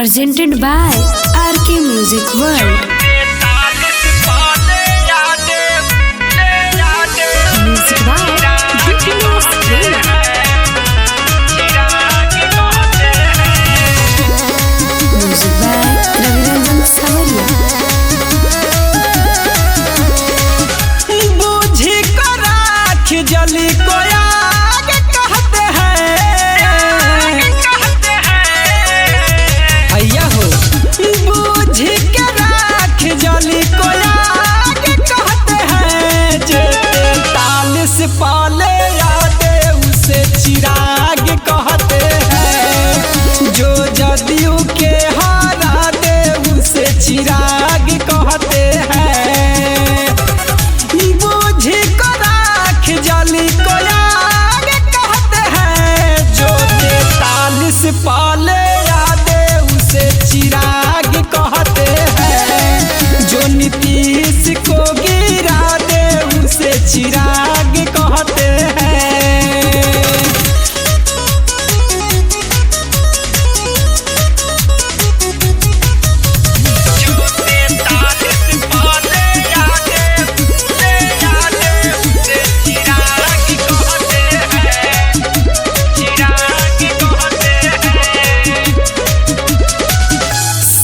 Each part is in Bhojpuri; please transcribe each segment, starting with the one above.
presented by RK Music World. Music by Dipinus Rena. Music by Raviranjan Savaria. बूझी को राख जली को आग कहते हैं भैया हो। बूझी के राख जली को आग कहते हैं जेते ताल से पाले यादे उसे चिराग कहते हैं। जो जदियों के हारा दे उसे चिराग कहते हैं। बूझी को राख जली को आग कहते हैं। जो ताल से पाले यादे उसे चिराग कहते हैं। जो नीतीश को गिरा दे उसे चिराग कहते हैं।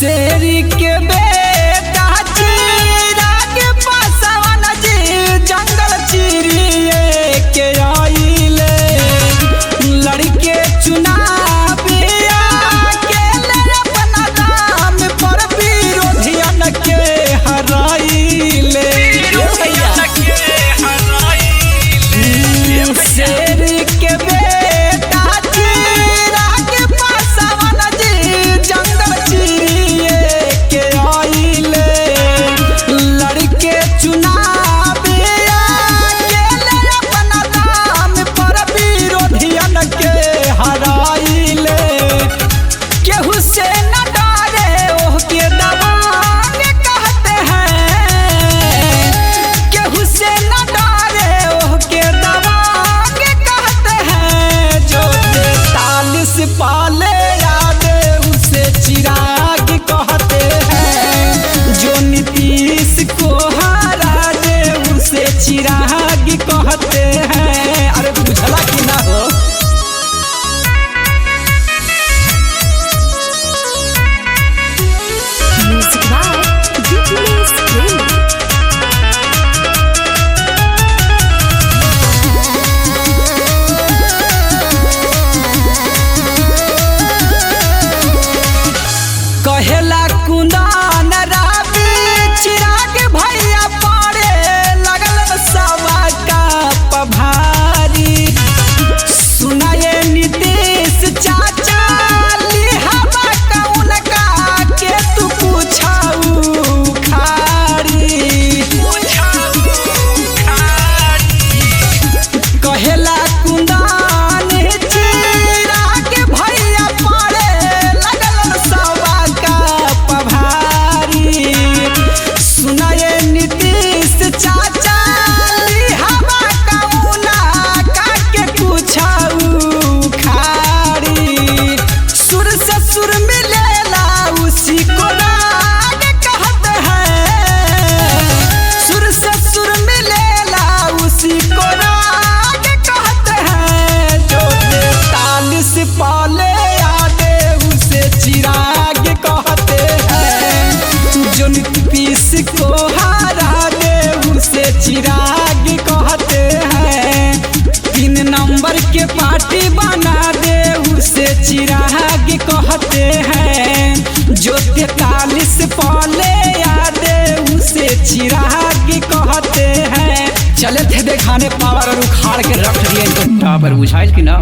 शेरी के बेटा चिराग पासवान जी जंगल चिरिए के आइले। लड़के चुनाविया के ले अपना दाम पर विरोधियन के हराइले। शेरी के बेटा चिराग पासवान जी जंगल चिरिए के आइले। लड़के चुनाविया के ले अपना दाम पर विरोधियन के हराइले। केहू से न डरे ओह के दबांग कहते हैं। केहू से न डरे ओह के दबांग कहते हैं। जो ताल से पाले यादे उसे चिराग कहते हैं। जो नीतीश को हरा दे उसे चिराग कहते हैं। अरे बुझला कि ना हो। Music by Dipinus Rena. कहेला कुंदन राबी चिराग भैया पड़े लगल सवा का पभारी। सुनाए नीतीश चाचा लिहावा कौन का के तू पूछाऊ खारी। कहेला कुंदन चिराग भैया पड़े लगल सवा का पभारी। सुनाए नीतीश चाचा लिहावा कौना का के पूछाऊ खारी। सुर से सुर मिलेला उसी को राग कहते हैं। सुर से सुर मिलेला उसी को राग कहते हैं। जो ताल से पाले यादे उसे चिराग कहते हैं। जो नीतीश को हरा दे उसे चिराग कहते हैं। 3 नंबर के पार्टी बना दे उसे चिराग कहते हैं। जो 43 पाले यादे उसे चिराग कहते हैं। चले थे देखाने पावर और उखाड़ के रख दिए इनको टावर। बुझाइल कि ना।